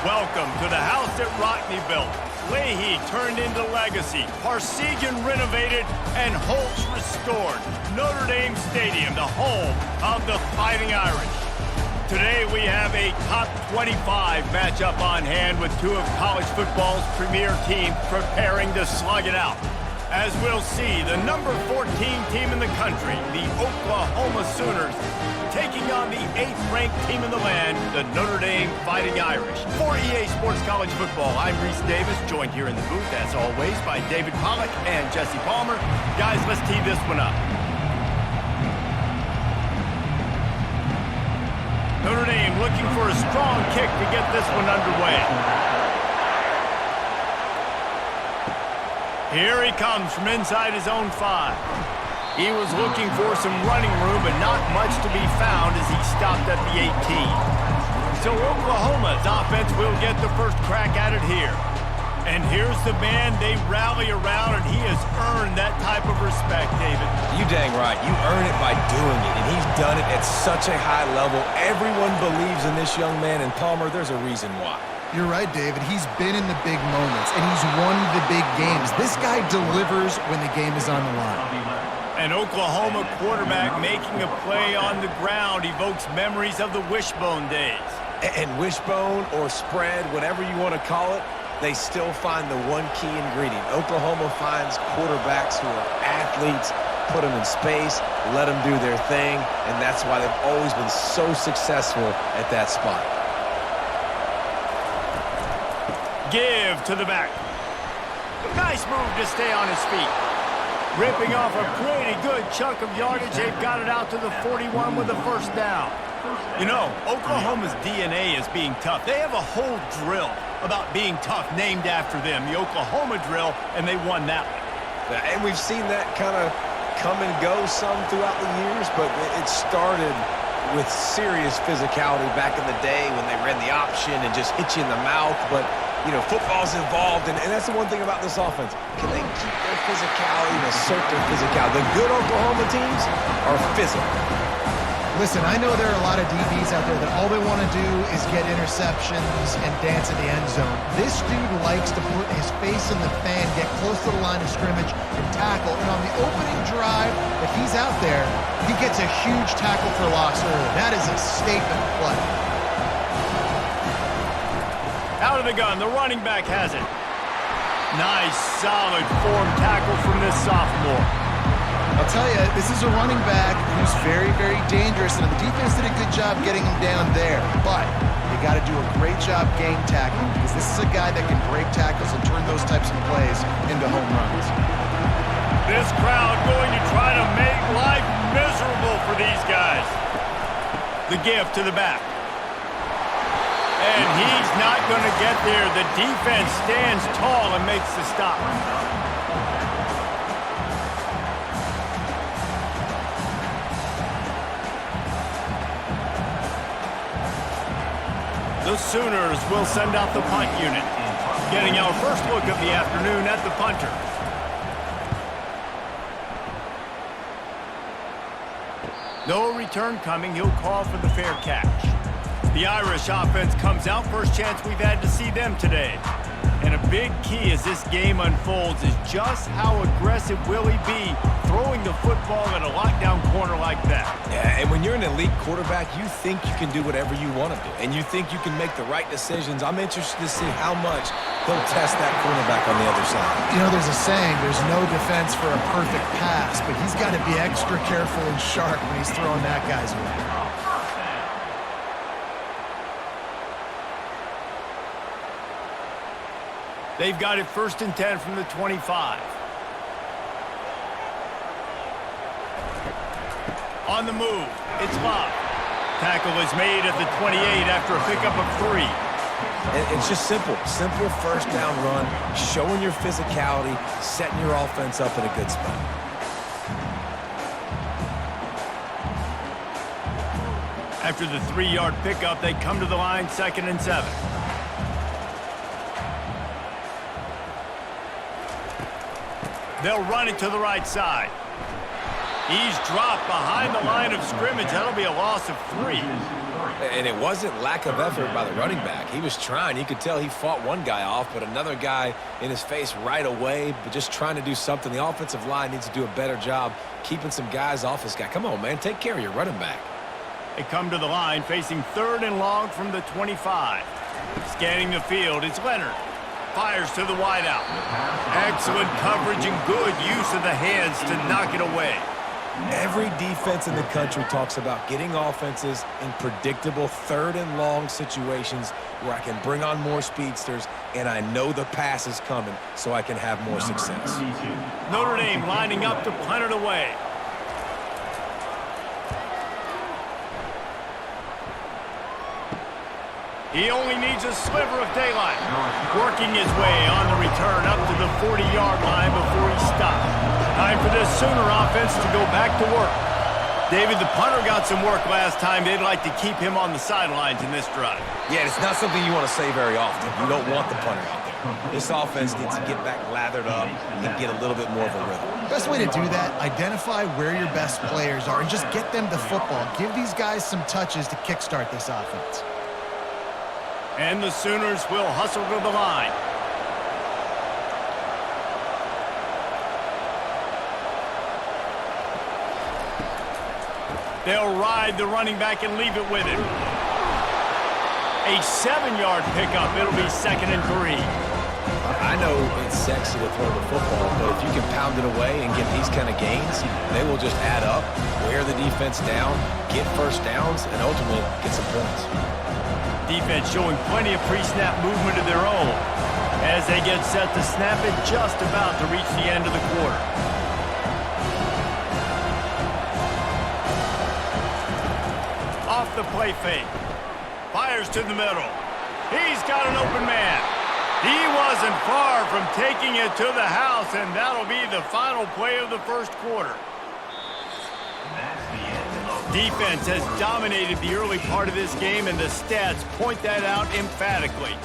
Welcome to the house that Rockney built. Leahy turned into legacy, Parsegan renovated, and Holtz restored. Notre Dame Stadium, the home of the Fighting Irish. Today we have a top 25 matchup on hand with two of college football's premier teams preparing to slug it out. As we'll see, the number 14 team in the country, the Oklahoma Sooners, taking on the 8th-ranked team in the land, the Notre Dame Fighting Irish. For EA Sports College Football, I'm Reese Davis, joined here in the booth, as always, by David Pollack and Jesse Palmer. Guys, let's tee this one up. Notre Dame looking for a strong kick to get this one underway. Here he comes from inside his own 5. He was looking for some running room, but not much to be found as he stopped at the 18. So Oklahoma's offense will get the first crack at it here. And here's the man they rally around, and he has earned that type of respect, David. You dang right. You earn it by doing it, and he's done it at such a high level. Everyone believes in this young man, and Palmer, there's a reason why. You're right, David. He's been in the big moments, and he's won the big games. This guy delivers when the game is on the line. An Oklahoma quarterback making a play on the ground evokes memories of the wishbone days. And wishbone or spread, whatever you want to call it, they still find the one key ingredient. Oklahoma finds quarterbacks who are athletes, put them in space, let them do their thing, and that's why they've always been so successful at that spot. Give to the back. Nice move to stay on his feet. Ripping off a pretty good chunk of yardage. They've got it out to the 41 with a first down. You know, Oklahoma's DNA is being tough. They have a whole drill about being tough named after them, the Oklahoma drill, and they won that one. And we've seen that kind of come and go some throughout the years, but it started with serious physicality back in the day when they ran the option and just hit you in the mouth. But, you know, football's involved, and that's the one thing about this offense. Can they keep their physicality and assert their physicality? The good Oklahoma teams are physical. Listen, I know there are a lot of DBs out there that all they want to do is get interceptions and dance in the end zone. This dude likes to put his face in the fan, get close to the line of scrimmage, and tackle. And on the opening drive, if he's out there, he gets a huge tackle for loss early. That is a statement play. Out of the gun, the running back has it. Nice, solid form tackle from this sophomore. I'll tell you, this is a running back who's very, very dangerous, and the defense did a good job getting him down there. But you got to do a great job game tackling, because this is a guy that can break tackles and turn those types of plays into home runs. This crowd going to try to make life miserable for these guys. The give to the back. And he's not going to get there. The defense stands tall and makes the stop. The Sooners will send out the punt unit. Getting our first look of the afternoon at the punter. No return coming. He'll call for the fair catch. The Irish offense comes out. First chance we've had to see them today. And a big key as this game unfolds is just how aggressive will he be throwing the football at a lockdown corner like that. Yeah, and when you're an elite quarterback, you think you can do whatever you want to do, and you think you can make the right decisions. I'm interested to see how much he'll test that cornerback on the other side. You know, there's a saying, there's no defense for a perfect pass, but he's got to be extra careful and sharp when he's throwing that guy's way. They've got it 1st and 10 from the 25. On the move, it's Love. Tackle is made at the 28 after a pickup of 3. It's just simple first down run, showing your physicality, setting your offense up in a good spot. After the 3-yard pickup, they come to the line 2nd and 7. They'll run it to the right side. He's dropped behind the line of scrimmage. That'll be a loss of 3. And it wasn't lack of effort by the running back. He was trying. You could tell he fought one guy off, but another guy in his face right away, but just trying to do something. The offensive line needs to do a better job keeping some guys off this guy. Come on, man. Take care of your running back. They come to the line facing 3rd and long from the 25. Scanning the field, it's Leonard. Fires to the wideout. Excellent coverage and good use of the hands to knock it away. Every defense in the country talks about getting offenses in predictable 3rd and long situations where I can bring on more speedsters and I know the pass is coming so I can have more success. Notre Dame lining up to punt it away. He only needs a sliver of daylight. Working his way on the return up to the 40-yard line before he stopped. Time for this Sooner offense to go back to work. David, the punter got some work last time. They'd like to keep him on the sidelines in this drive. Yeah, it's not something you want to say very often. You don't want the punter out there. This offense needs to get back lathered up and get a little bit more of a rhythm. Best way to do that, identify where your best players are and just get them the football. Give these guys some touches to kickstart this offense. And the Sooners will hustle to the line. They'll ride the running back and leave it with him. A 7-yard pickup. It'll be 2nd and 3. I know it's sexy to throw the football, but if you can pound it away and get these kind of gains, they will just add up, wear the defense down, get first downs, and ultimately get some points. Defense showing plenty of pre-snap movement of their own as they get set to snap it just about to reach the end of the quarter. Off the play fake. Fires to the middle. He's got an open man. He wasn't far from taking it to the house, and that'll be the final play of the first quarter. Defense has dominated the early part of this game, and the stats point that out emphatically.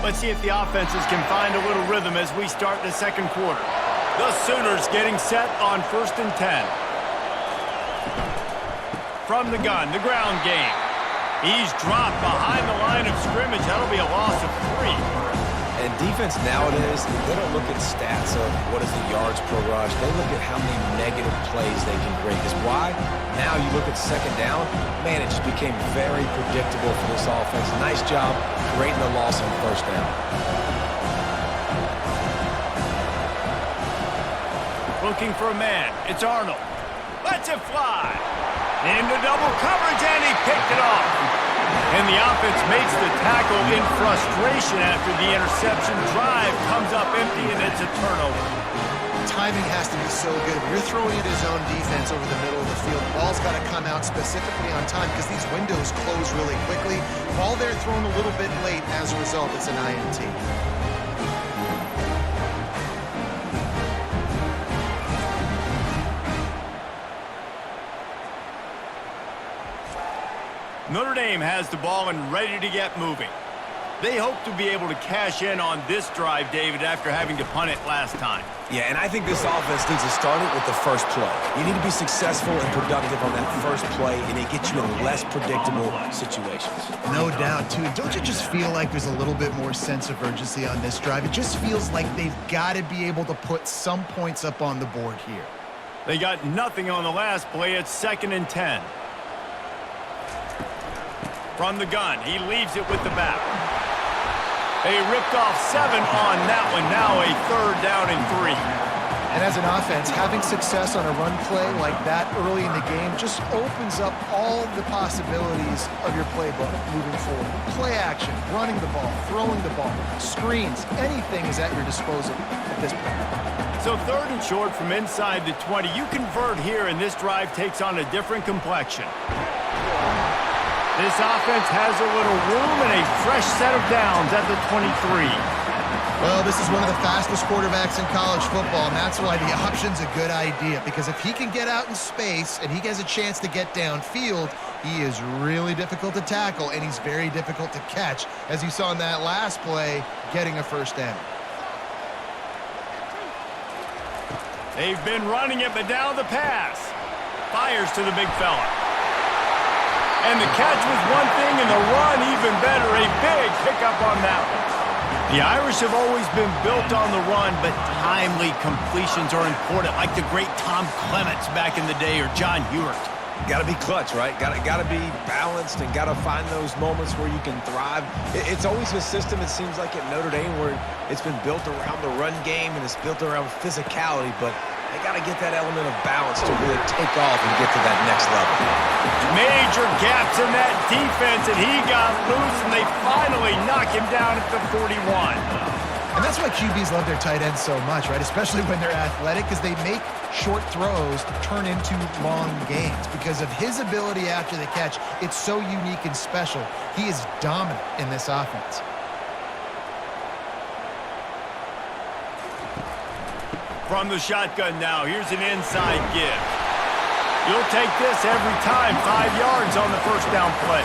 Let's see if the offenses can find a little rhythm as we start the second quarter. The Sooners getting set on 1st and 10. From the gun, the ground game. He's dropped behind the line of scrimmage. That'll be a loss of 3. And defense nowadays, they don't look at stats of what is the yards per rush. They look at how many negative plays they can create. Because why? Now you look at 2nd down, man, it just became very predictable for this offense. Nice job creating the loss on 1st down. Looking for a man. It's Arnold. Lets it fly. Into double coverage, and he picked it off. And the offense makes the tackle in frustration after the interception. Drive comes up empty, and it's a turnover. Timing has to be so good. When you're throwing it his own defense over the middle of the field, the ball's got to come out specifically on time because these windows close really quickly. Ball there thrown a little bit late. As a result, it's an INT. Notre Dame has the ball and ready to get moving. They hope to be able to cash in on this drive, David, after having to punt it last time. Yeah, and I think this offense needs to start it with the first play. You need to be successful and productive on that first play, and it gets you in less predictable situations. No doubt, too. Don't you just feel like there's a little bit more sense of urgency on this drive? It just feels like they've got to be able to put some points up on the board here. They got nothing on the last play. It's 2nd and 10. From the gun, he leaves it with the back. They ripped off 7 on that one. Now a 3rd down and 3. And as an offense, having success on a run play like that early in the game just opens up all the possibilities of your playbook moving forward. Play action, running the ball, throwing the ball, screens, anything is at your disposal at this point. So 3rd and short from inside the 20. You convert here, and this drive takes on a different complexion. This offense has a little room and a fresh set of downs at the 23. Well, this is one of the fastest quarterbacks in college football, and that's why the option's a good idea, because if he can get out in space and he has a chance to get downfield, he is really difficult to tackle, and he's very difficult to catch, as you saw in that last play, getting a first down. They've been running it, but now the pass. Fires to the big fella. And the catch was one thing, and the run even better. A big pickup on that one. The Irish have always been built on the run, but timely completions are important, like the great Tom Clements back in the day, or John Hewart. Got to be clutch, right? Got to be balanced and got to find those moments where you can thrive. It's always a system, it seems like, at Notre Dame where it's been built around the run game and it's built around physicality, but they got to get that element of balance to really take off and get to that next level. Major gaps in that defense, and he got loose, and they finally knock him down at the 41. And that's why QBs love their tight ends so much, right? Especially when they're athletic, because they make short throws turn into long gains. Because of his ability after the catch, it's so unique and special. He is dominant in this offense. From the shotgun now, here's an inside give. You'll take this every time, 5 yards on the first down play.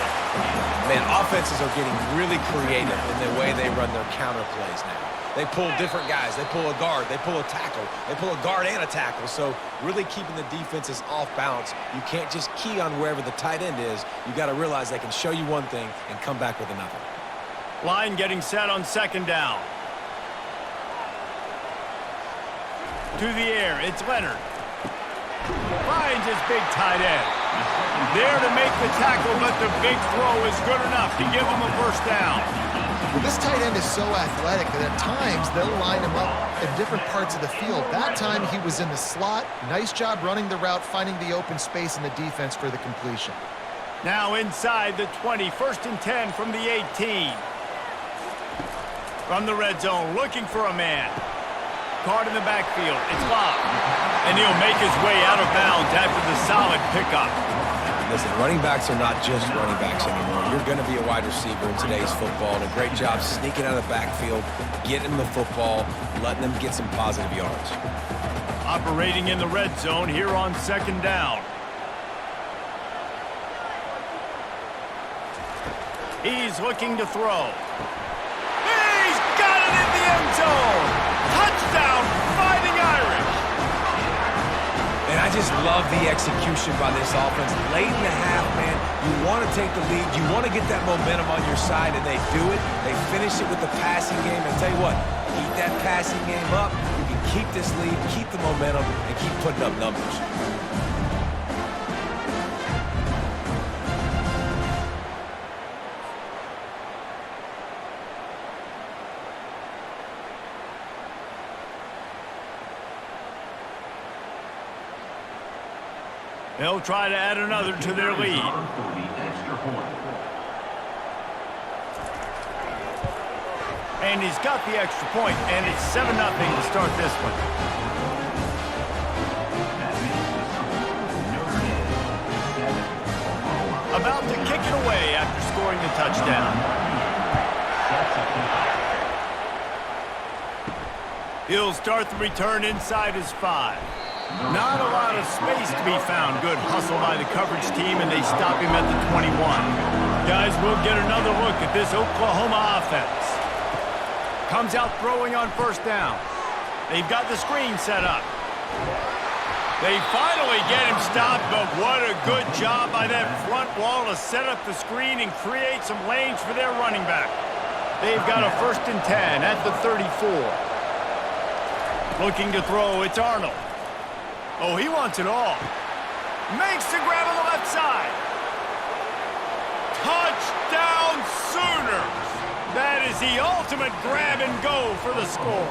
Man, offenses are getting really creative in the way they run their counter plays now. They pull different guys. They pull a guard. They pull a tackle. They pull a guard and a tackle. So really keeping the defenses off balance. You can't just key on wherever the tight end is. You got to realize they can show you one thing and come back with another. Line getting set on second down. To the air, it's Leonard. Finds his big tight end. There to make the tackle, but the big throw is good enough to give him a first down. Well, this tight end is so athletic that at times they'll line him up in different parts of the field. That time he was in the slot. Nice job running the route, finding the open space in the defense for the completion. Now inside the 20, 1st and 10 from the 18. From the red zone, looking for a man. Caught in the backfield. It's Love. And he'll make his way out of bounds after the solid pickup. Listen, running backs are not just running backs anymore. You're going to be a wide receiver in today's football. And a great job sneaking out of the backfield, getting the football, letting them get some positive yards. Operating in the red zone here on second down. He's looking to throw. He's got it in the end zone. Touchdown, Fighting Irish. And I just love the execution by this offense. Late in the half, man, you want to take the lead. You want to get that momentum on your side, and they do it. They finish it with the passing game. And tell you what, keep that passing game up. You can keep this lead, keep the momentum, and keep putting up numbers. They'll try to add another to their lead. And he's got the extra point, and it's 7-0 to start this one. About to kick it away after scoring the touchdown. He'll start the return inside his 5. Not a lot of space to be found. Good hustle by the coverage team, and they stop him at the 21. Guys, we'll get another look at this Oklahoma offense. Comes out throwing on first down. They've got the screen set up. They finally get him stopped, but what a good job by that front wall to set up the screen and create some lanes for their running back. They've got a 1st and 10 at the 34. Looking to throw, it's Arnold. Oh, he wants it all. Makes the grab on the left side. Touchdown Sooners. That is the ultimate grab and go for the score.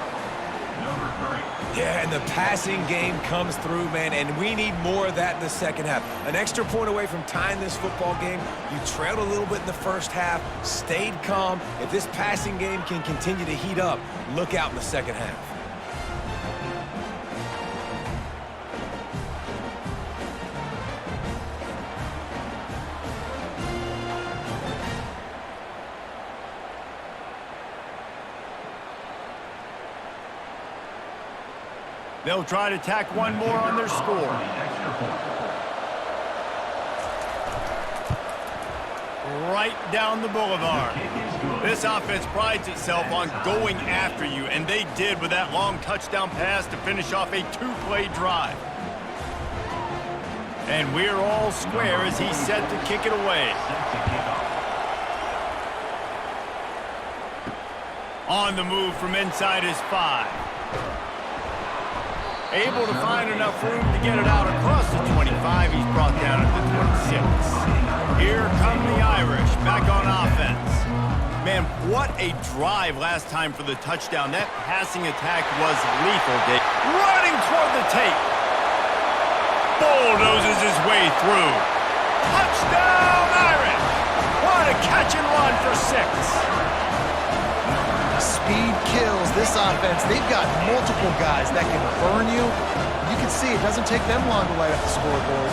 Yeah, and the passing game comes through, man, and we need more of that in the second half. An extra point away from tying this football game. You trailed a little bit in the first half, stayed calm. If this passing game can continue to heat up, look out in the second half. They'll try to tack one more on their score. Right down the boulevard. This offense prides itself on going after you, and they did with that long touchdown pass to finish off a two-play drive. And we're all square as he's set to kick it away. On the move from inside his 5. Able to find enough room to get it out across the 25. He's brought down at the 26. Here come the Irish back on offense. Man, what a drive last time for the touchdown. That passing attack was lethal, Dave. Running toward the tape. Bulldozes his way through. Touchdown, Irish! What a catch and run for 6. Speed kills this offense. They've got multiple guys that can burn you. You can see it doesn't take them long to light up the scoreboard.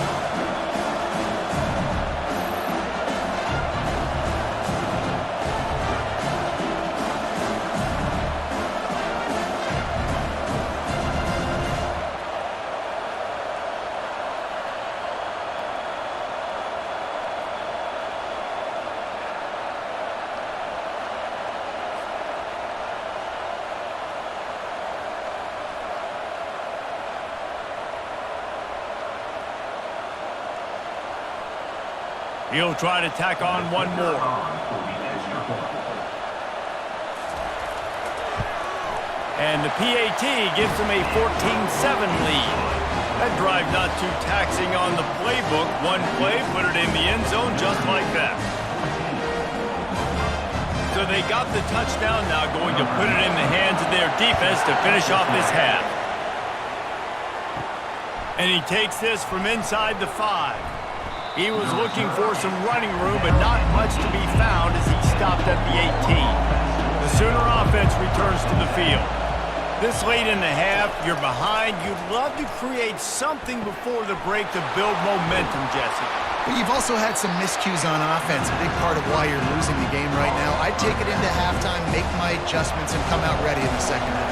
He'll try to tack on one more. And the PAT gives him a 14-7 lead. That drive not too taxing on the playbook. One play, put it in the end zone just like that. So they got the touchdown, now going to put it in the hands of their defense to finish off this half. And he takes this from inside the 5. He was looking for some running room, but not much to be found as he stopped at the 18. The Sooner offense returns to the field. This late in the half, you're behind. You'd love to create something before the break to build momentum, Jesse. But you've also had some miscues on offense, a big part of why you're losing the game right now. I'd take it into halftime, make my adjustments, and come out ready in the second half.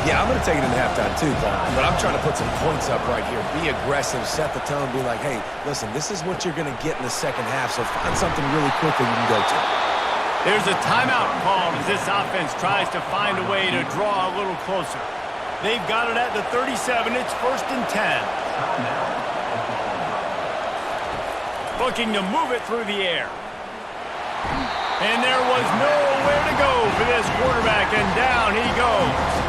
Yeah, I'm going to take it into halftime too, Paul. But I'm trying to put some points up right here. Be aggressive, set the tone, be like, hey, listen, this is what you're going to get in the second half, so find something really quick that you can go to. There's a timeout called as this offense tries to find a way to draw a little closer. They've got it at the 37. It's 1st and 10. Looking to move it through the air. And there was nowhere to go for this quarterback, and down he goes.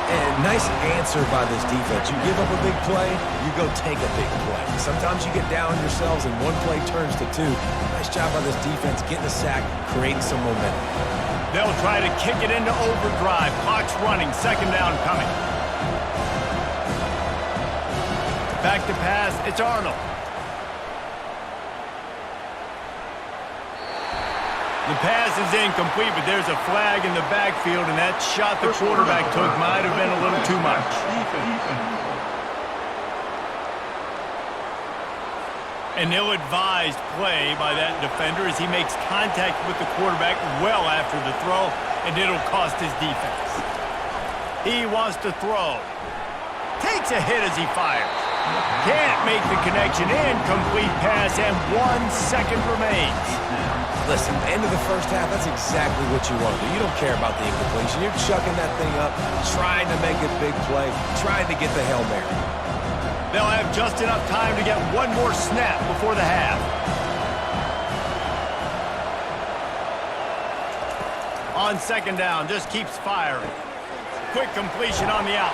And nice answer by this defense. You give up a big play, you go take a big play. Sometimes you get down on yourselves and one play turns to 2. Nice job by this defense getting a sack, creating some momentum. They'll try to kick it into overdrive. Clock's running, 2nd down coming. Back to pass, it's Arnold. The pass is incomplete, but there's a flag in the backfield, and that shot the quarterback took might have been a little too much. An ill-advised play by that defender as he makes contact with the quarterback well after the throw, and it'll cost his defense. He wants to throw. Takes a hit as he fires. Can't make the connection. Incomplete pass, and 1 second remains. Listen, end of the first half, that's exactly what you want to do. You don't care about the incompletion. You're chucking that thing up, trying to make a big play, trying to get the Hail Mary. They'll have just enough time to get one more snap before the half. On 2nd down, just keeps firing. Quick completion on the out.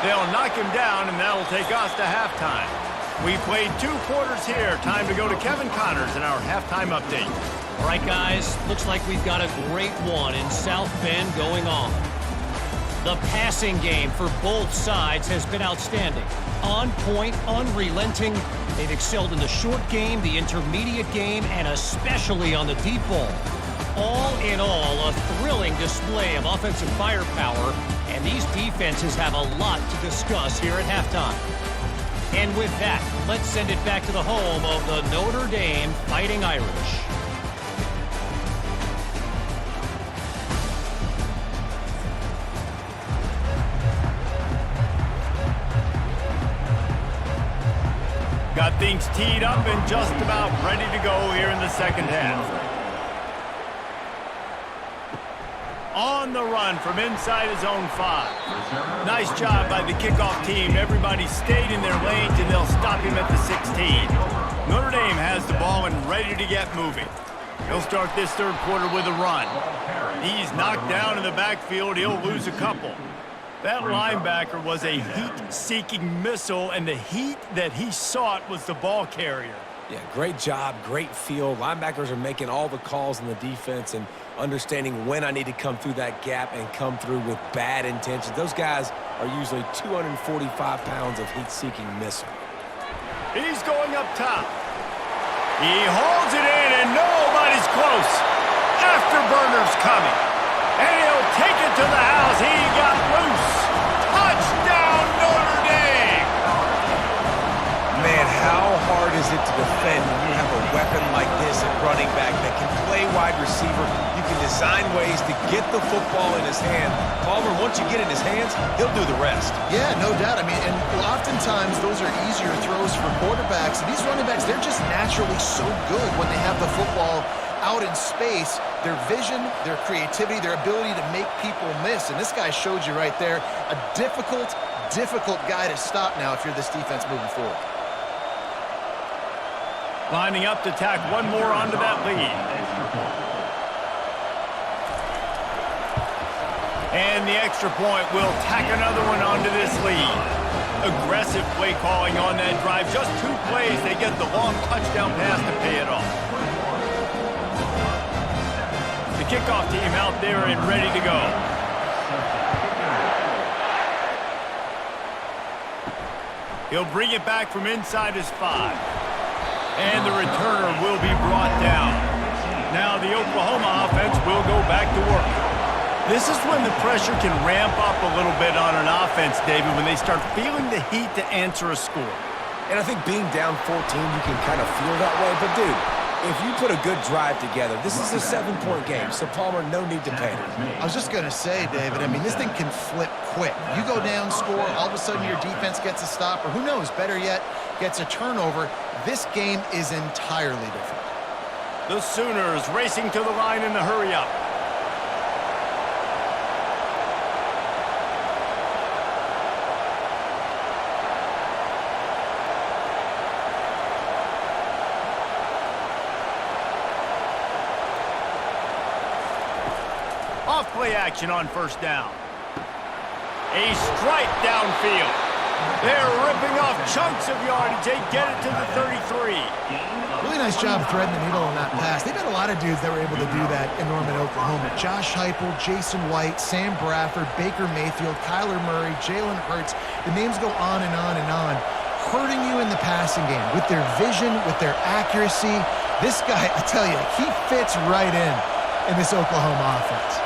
They'll knock him down, and that'll take us to halftime. We played 2 quarters here. Time to go to Kevin Connors in our halftime update. All right, guys, looks like we've got a great one in South Bend going on. The passing game for both sides has been outstanding. On point, unrelenting. They've excelled in the short game, the intermediate game, and especially on the deep ball. All in all, a thrilling display of offensive firepower, and these defenses have a lot to discuss here at halftime. And with that, let's send it back to the home of the Notre Dame Fighting Irish. Got things teed up and just about ready to go here in the second half. On the run from inside his own 5. Nice job by the kickoff team. Everybody stayed in their lanes, and they'll stop him at the 16. Notre Dame has the ball and ready to get moving. He'll start this third quarter with a run. He's knocked down in the backfield. He'll lose a couple. That linebacker was a heat-seeking missile, and the heat that he sought was the ball carrier. Yeah, great job, great feel. Linebackers are making all the calls in the defense and understanding when I need to come through that gap and come through with bad intentions. Those guys are usually 245 pounds of heat-seeking missile. He's going up top. He holds it in, and nobody's close. Afterburner's coming. And he'll take it to the house. He got loose. Touchdown, Notre Dame! Man, how hard is it to defend when you have a weapon like this at running back that can play wide receiver? You can design ways to get the football in his hand. Palmer, once you get it in his hands, he'll do the rest. Yeah, no doubt. I mean, and oftentimes those are easier throws for quarterbacks. And these running backs, they're just naturally so good when they have the football out in space. Their vision, their creativity, their ability to make people miss. And this guy showed you right there, a difficult guy to stop now if you're this defense moving forward. Lining up to tack one more onto that lead. And the extra point will tack another one onto this lead. Aggressive play calling on that drive. Just 2 plays, they get the long touchdown pass to pay it off. The kickoff team out there and ready to go. He'll bring it back from inside his 5. And the returner will be brought down. Now the Oklahoma offense will go back to work. This is when the pressure can ramp up a little bit on an offense, David, when they start feeling the heat to answer a score. And I think being down 14, you can kind of feel that way. But, dude, if you put a good drive together, this is a 7-point game, so Palmer, no need to panic. I was just going to say, David, I mean, this thing can flip quick. You go down, score, all of a sudden your defense gets a stop, or who knows, better yet, gets a turnover. This game is entirely different. The Sooners racing to the line in the hurry-up. Off-play action on first down. A strike downfield. They're ripping off chunks of yardage. They get it to the 33. Really nice job threading the needle on that pass. They've got a lot of dudes that were able to do that in Norman, Oklahoma. Josh Heupel, Jason White, Sam Bradford, Baker Mayfield, Kyler Murray, Jalen Hurts. The names go on and on and on. Hurting you in the passing game with their vision, with their accuracy. This guy, I tell you, he fits right in this Oklahoma offense.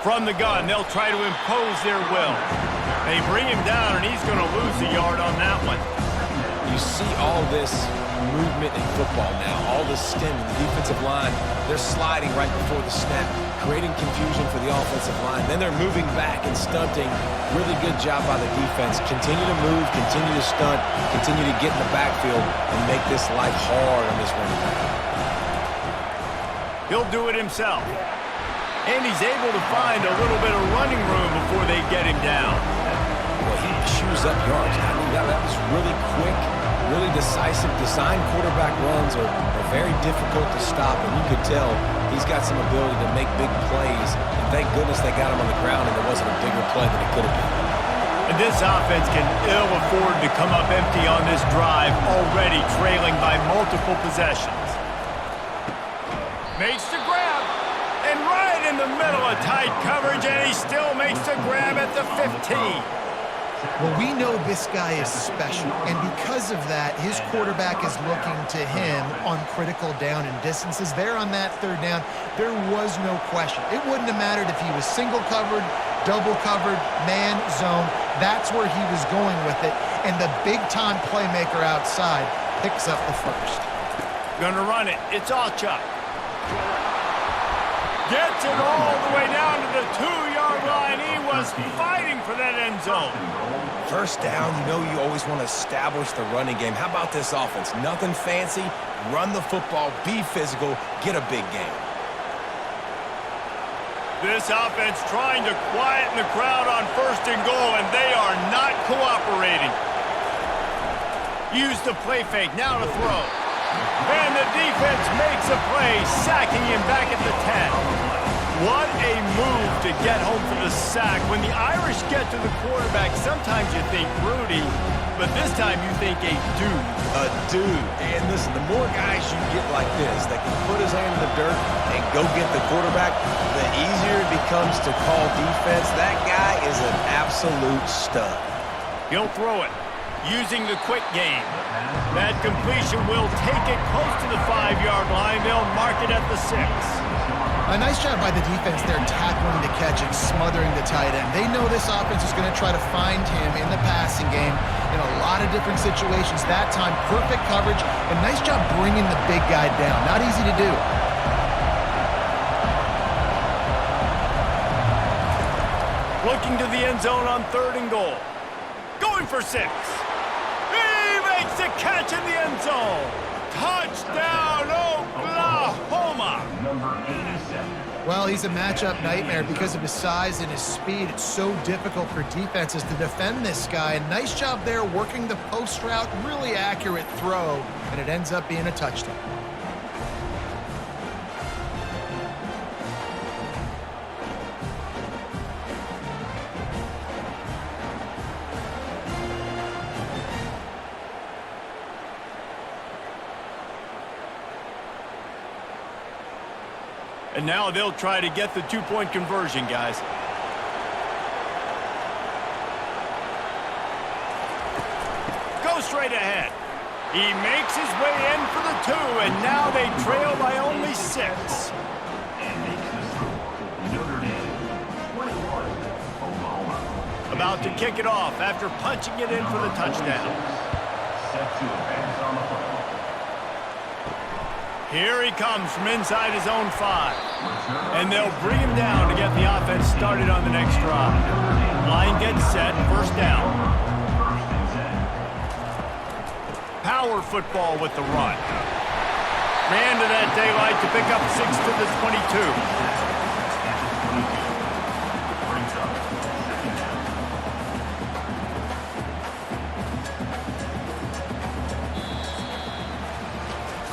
From the gun, they'll try to impose their will. They bring him down, and he's going to lose a yard on that one. You see all this movement in football now, all this stem in the defensive line. They're sliding right before the snap, creating confusion for the offensive line. Then they're moving back and stunting. Really good job by the defense. Continue to move, continue to stunt, continue to get in the backfield and make this life hard on this running back. He'll do it himself. And he's able to find a little bit of running room before they get him down. Well, he chews up yards. I mean, that was really quick, really decisive. Design quarterback runs are very difficult to stop, and you could tell he's got some ability to make big plays. And thank goodness they got him on the ground and there wasn't a bigger play than it could have been. And this offense can ill afford to come up empty on this drive, already trailing by multiple possessions. Makes the grab. And right in the middle of tight coverage, and he still makes the grab at the 15. Well, we know this guy is special, and because of that, his quarterback is looking to him on critical down and distances. There on that third down, there was no question. It wouldn't have mattered if he was single covered, double covered, man, zone. That's where he was going with it, and the big-time playmaker outside picks up the first. Gonna run it. It's Allchuck. Gets it all the way down to the 2-yard line. He was fighting for that end zone. First down, you know you always want to establish the running game. How about this offense? Nothing fancy. Run the football, be physical, get a big game. This offense trying to quieten the crowd on 1st and goal, and they are not cooperating. Use the play fake, now to throw. And the defense makes a play, sacking him back at the 10. What a move to get home for the sack. When the Irish get to the quarterback, sometimes you think Rudy, but this time you think a dude. A dude. And listen, the more guys you get like this that can put his hand in the dirt and go get the quarterback, the easier it becomes to call defense. That guy is an absolute stud. He'll throw it, using the quick game. That completion will take it close to the 5-yard line. They'll mark it at the 6. A nice job by the defense there tackling the catch and smothering the tight end. They know this offense is going to try to find him in the passing game in a lot of different situations. That time, perfect coverage, and nice job bringing the big guy down. Not easy to do. Looking to the end zone on 3rd and goal. Going for 6. He makes a catch in the end zone. Touchdown, Oklahoma. Well, he's a matchup nightmare because of his size and his speed. It's so difficult for defenses to defend this guy. And nice job there working the post route, really accurate throw, and it ends up being a touchdown. And now they'll try to get the 2-point conversion, guys. Go straight ahead. He makes his way in for the 2, and now they trail by only 6. About to kick it off after punching it in for the touchdown. Here he comes from inside his own 5. And they'll bring him down to get the offense started on the next drive. Line gets set, 1st down. Power football with the run. Ran to that daylight to pick up 6 to the 22.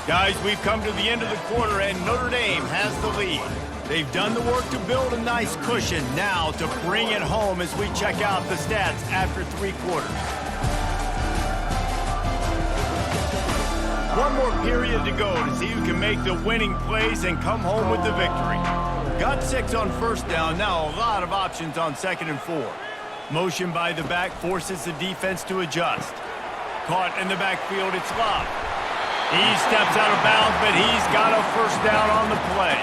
Guys, we've come to the end of the quarter, and Notre Dame has the lead. They've done the work to build a nice cushion. Now to bring it home as we check out the stats after 3 quarters. One more period to go to see who can make the winning plays and come home with the victory. Got 6 on 1st down, now a lot of options on 2nd and 4. Motion by the back forces the defense to adjust. Caught in the backfield, it's Love. He steps out of bounds, but he's got a 1st down on the play.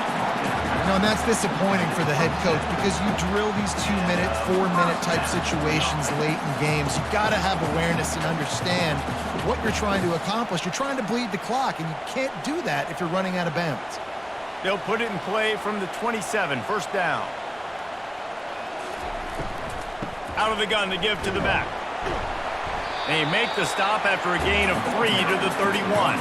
No, and that's disappointing for the head coach because you drill these 2-minute, 4-minute type situations late in games. You've got to have awareness and understand what you're trying to accomplish. You're trying to bleed the clock, and you can't do that if you're running out of bounds. They'll put it in play from the 27, 1st down. Out of the gun to give to the back. They make the stop after a gain of 3 to the 31.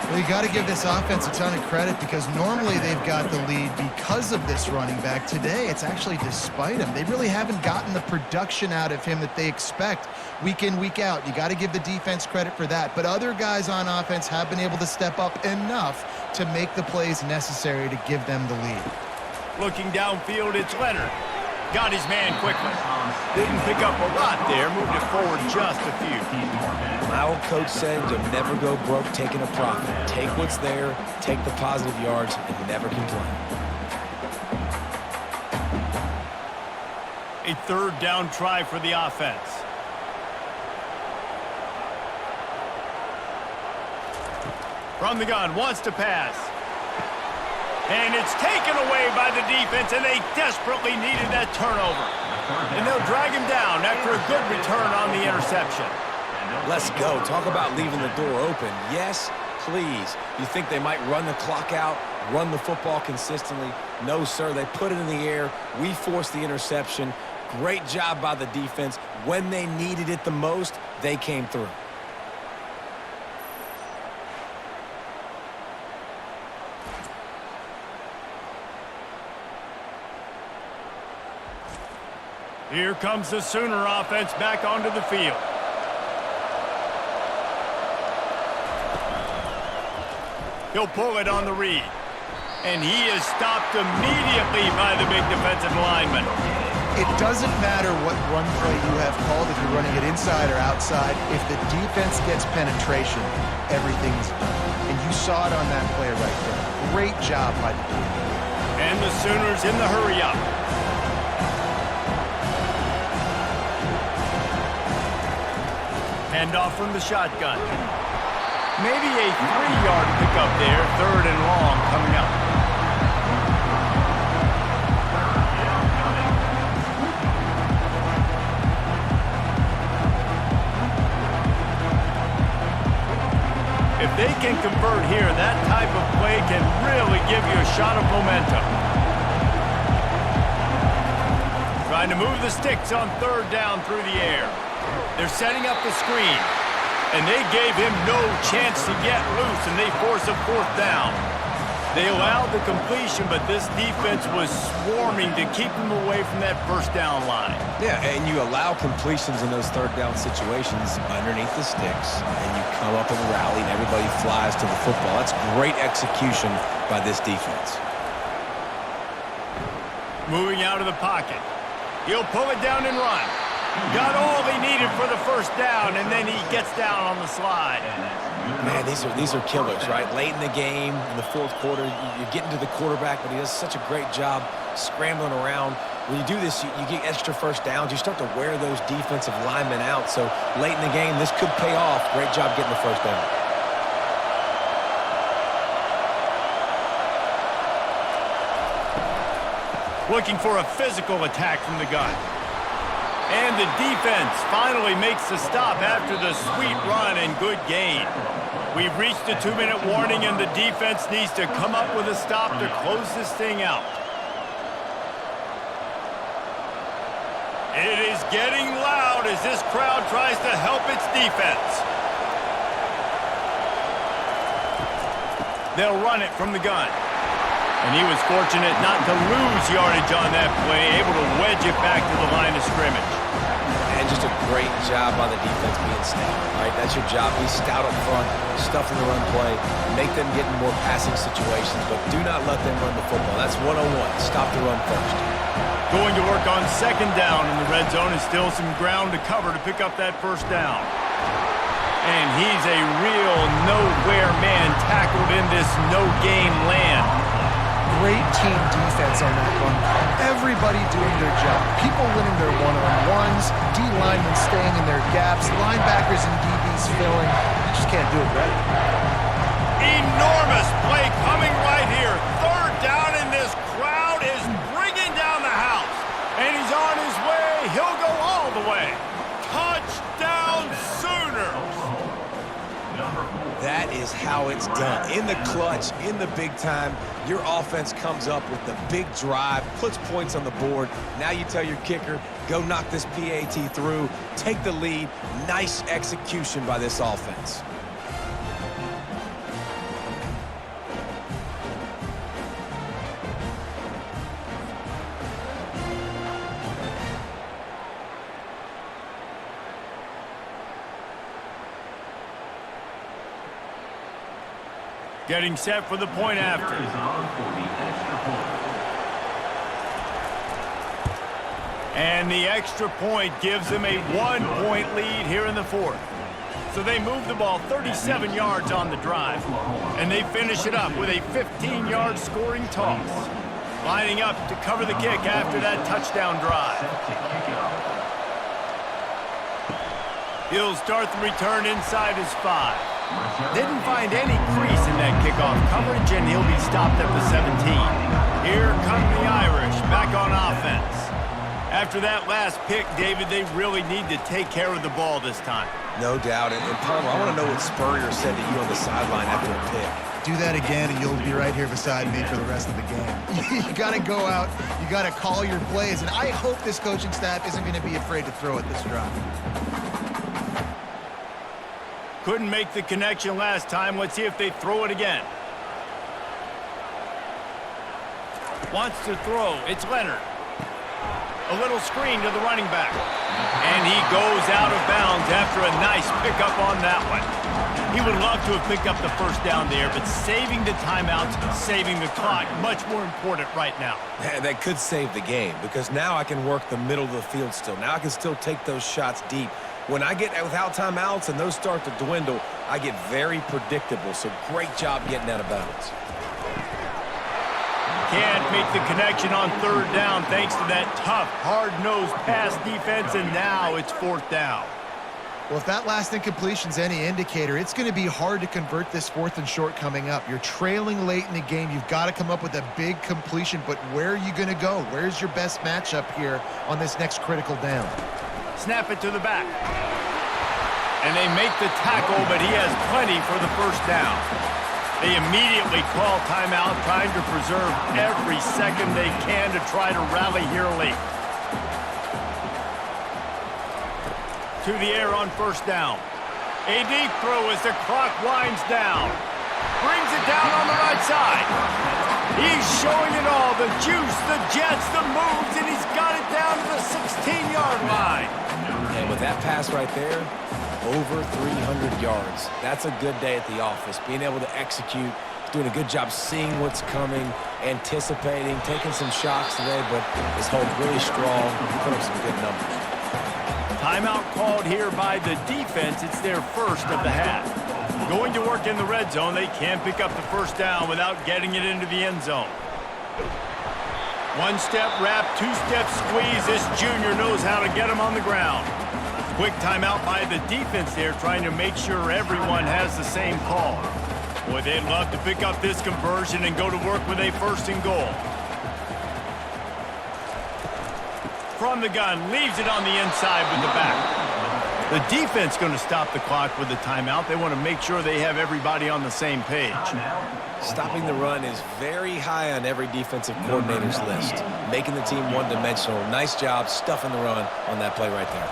Well, you got to give this offense a ton of credit because normally they've got the lead because of this running back. Today, it's actually despite him. They really haven't gotten the production out of him that they expect week in, week out. You got to give the defense credit for that. But other guys on offense have been able to step up enough to make the plays necessary to give them the lead. Looking downfield, it's Leonard. Got his man quickly. Didn't pick up a lot there, moved it forward just a few. My old coach said you'll never go broke taking a profit. Take what's there, take the positive yards, and never complain. A 3rd down try for the offense. From the gun, wants to pass. And it's taken away by the defense, and they desperately needed that turnover. And they'll drag him down after a good return on the interception. Let's go. Talk about leaving the door open. Yes, please. You think they might run the clock out, run the football consistently? No, sir. They put it in the air. We forced the interception. Great job by the defense. When they needed it the most, they came through. Here comes the Sooner offense back onto the field. He'll pull it on the read. And he is stopped immediately by the big defensive lineman. It doesn't matter what run play you have called, if you're running it inside or outside. If the defense gets penetration, everything is done. And you saw it on that play right there. Great job by the defense. And the Sooners in the hurry-up. Handoff from the shotgun. Maybe a 3-yard pickup there, 3rd and long coming up. If they can convert here, that type of play can really give you a shot of momentum. Trying to move the sticks on 3rd down through the air. They're setting up the screen. And they gave him no chance to get loose, and they force a 4th down. They allowed the completion, but this defense was swarming to keep him away from that 1st down line. Yeah, and you allow completions in those 3rd down situations underneath the sticks, and you come up and rally, and everybody flies to the football. That's great execution by this defense. Moving out of the pocket. He'll pull it down and run. Got all he needed for the 1st down, and then he gets down on the slide. Man, these are killers, right? Late in the game, in the 4th quarter, you're getting to the quarterback, but he does such a great job scrambling around. When you do this, you get extra 1st downs. You start to wear those defensive linemen out. So late in the game, this could pay off. Great job getting the 1st down. Looking for a physical attack from the gun. And the defense finally makes the stop after the sweet run and good gain. We've reached a 2-minute warning, and the defense needs to come up with a stop to close this thing out. It is getting loud as this crowd tries to help its defense. They'll run it from the gun. And he was fortunate not to lose yardage on that play, able to wedge it back to the line of scrimmage. And just a great job by the defense being stout, right? That's your job. Be stout up front, stuff in the run play, make them get in more passing situations, but do not let them run the football. That's 101. Stop the run first. Going to work on 2nd down in the red zone, and still some ground to cover to pick up that 1st down. And he's a real nowhere man tackled in this no-gain land. Great team defense on that one. Everybody doing their job. People winning their one-on-ones, D-linemen staying in their gaps, linebackers and DBs filling. You just can't do it right. Enormous play coming right here. 3rd down, and this crowd is bringing down the house. And he's on his way. He'll go all the way. Touchdown Sooners. That is how it's done. In the clutch, in the big time, your offense comes up with the big drive, puts points on the board. Now you tell your kicker, go knock this PAT through, take the lead. Nice execution by this offense. Getting set for the point after. And the extra point gives them a 1-point lead here in the 4th. So they move the ball 37 yards on the drive. And they finish it up with a 15-yard scoring toss. Lining up to cover the kick after that touchdown drive. He'll start the return inside his 5. Didn't find any crease in that kickoff coverage, and he'll be stopped at the 17. Here come the Irish back on offense. After that last pick, David, they really need to take care of the ball this time. No doubt. And Palmer, I want to know what Spurrier said to you on the sideline after a pick. Do that again, and you'll be right here beside me for the rest of the game. You got to go out. You got to call your plays, and I hope this coaching staff isn't going to be afraid to throw at this drive. Couldn't make the connection last time. Let's see if they throw it again. Wants to throw. It's Leonard. A little screen to the running back. And he goes out of bounds after a nice pickup on that one. He would love to have picked up the first down there, but saving the timeouts, saving the clock, much more important right now. That could save the game because now I can work the middle of the field still. Now I can still take those shots deep. When I get without timeouts and those start to dwindle, I get very predictable. So great job getting out of bounds. Can't make the connection on third down thanks to that tough, hard-nosed pass defense, and now it's fourth down. Well, if that last incompletion's any indicator, it's going to be hard to convert this fourth and short coming up. You're trailing late in the game. You've got to come up with a big completion, but where are you going to go? Where's your best matchup here on this next critical down? Snap it to the back. And they make the tackle, but he has plenty for the first down. They immediately call timeout, trying to preserve every second they can to try to rally here late. To the air on first down. A deep throw as the clock winds down. Brings it down on the right side. He's showing it all, the juice, the jets, the moves, and he's got it down to the 16-yard line. And with that pass right there, over 300 yards. That's a good day at the office. Being able to execute, doing a good job seeing what's coming, anticipating, taking some shots today, but his hold really strong, put up some good numbers. Timeout called here by the defense. It's their first of the half. Going to work in the red zone. They can't pick up the first down without getting it into the end zone. One-step wrap, two-step squeeze. This junior knows how to get him on the ground. Quick timeout by the defense there, trying to make sure everyone has the same call. Boy, they'd love to pick up this conversion and go to work with a first and goal. From the gun, leaves it on the inside with the back. The defense going to stop the clock with the timeout. They want to make sure they have everybody on the same page. Stopping the run is very high on every defensive coordinator's list. Making the team one-dimensional. Nice job stuffing the run on that play right there.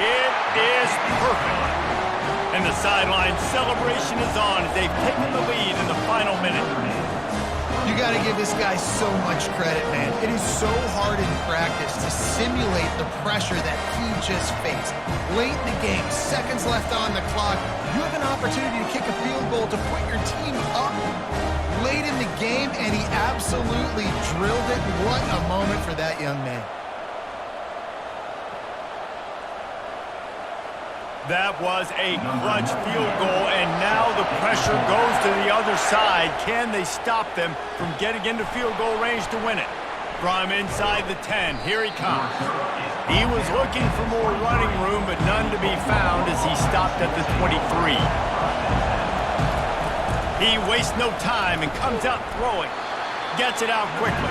It is perfect. And the sideline celebration is on as they've taken the lead in the final minute. You got to give this guy so much credit, man. It is so hard in practice to simulate the pressure that he just faced. Late in the game, seconds left on the clock, you have an opportunity to kick a field goal to put your team up late in the game, and he absolutely drilled it. What a moment for that young man. That was a clutch field goal, and now the pressure goes to the other side. Can they stop them from getting into field goal range to win it? From inside the 10, here he comes. He was looking for more running room, but none to be found as he stopped at the 23. He wastes no time and comes out throwing. Gets it out quickly.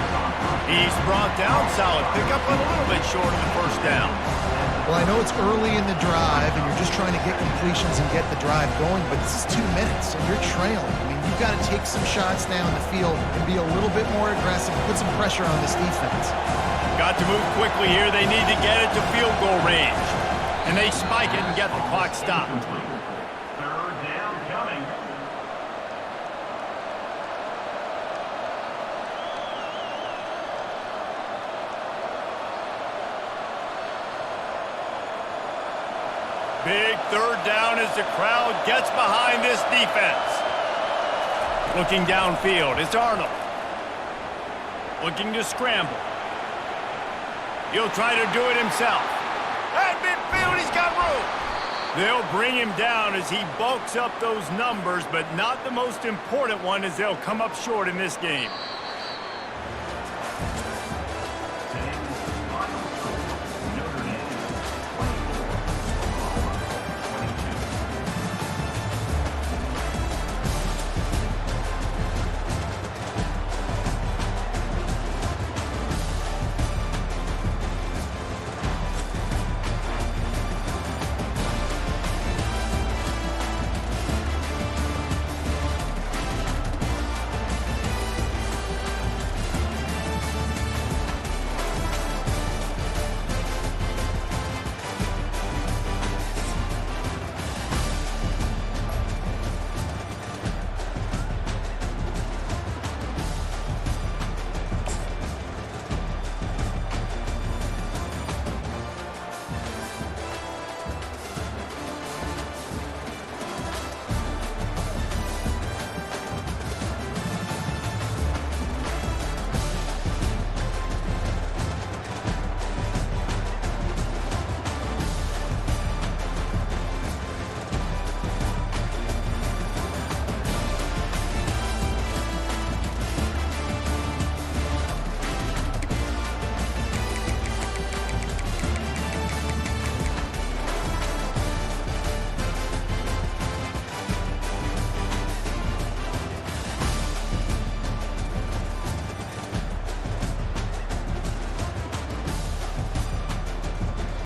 He's brought down, solid pickup, but a little bit short of the first down. Well, I know it's early in the drive, and you're just trying to get completions and get the drive going, but this is 2 minutes, and you're trailing. I mean, you've got to take some shots down the field and be a little bit more aggressive, put some pressure on this defense. Got to move quickly here. They need to get it to field goal range. And they spike it and get the clock stopped. Third down coming. Big third down as the crowd gets behind this defense. Looking downfield, it's Arnold. Looking to scramble. He'll try to do it himself. At midfield, he's got room. They'll bring him down as he bulks up those numbers, but not the most important one as they'll come up short in this game.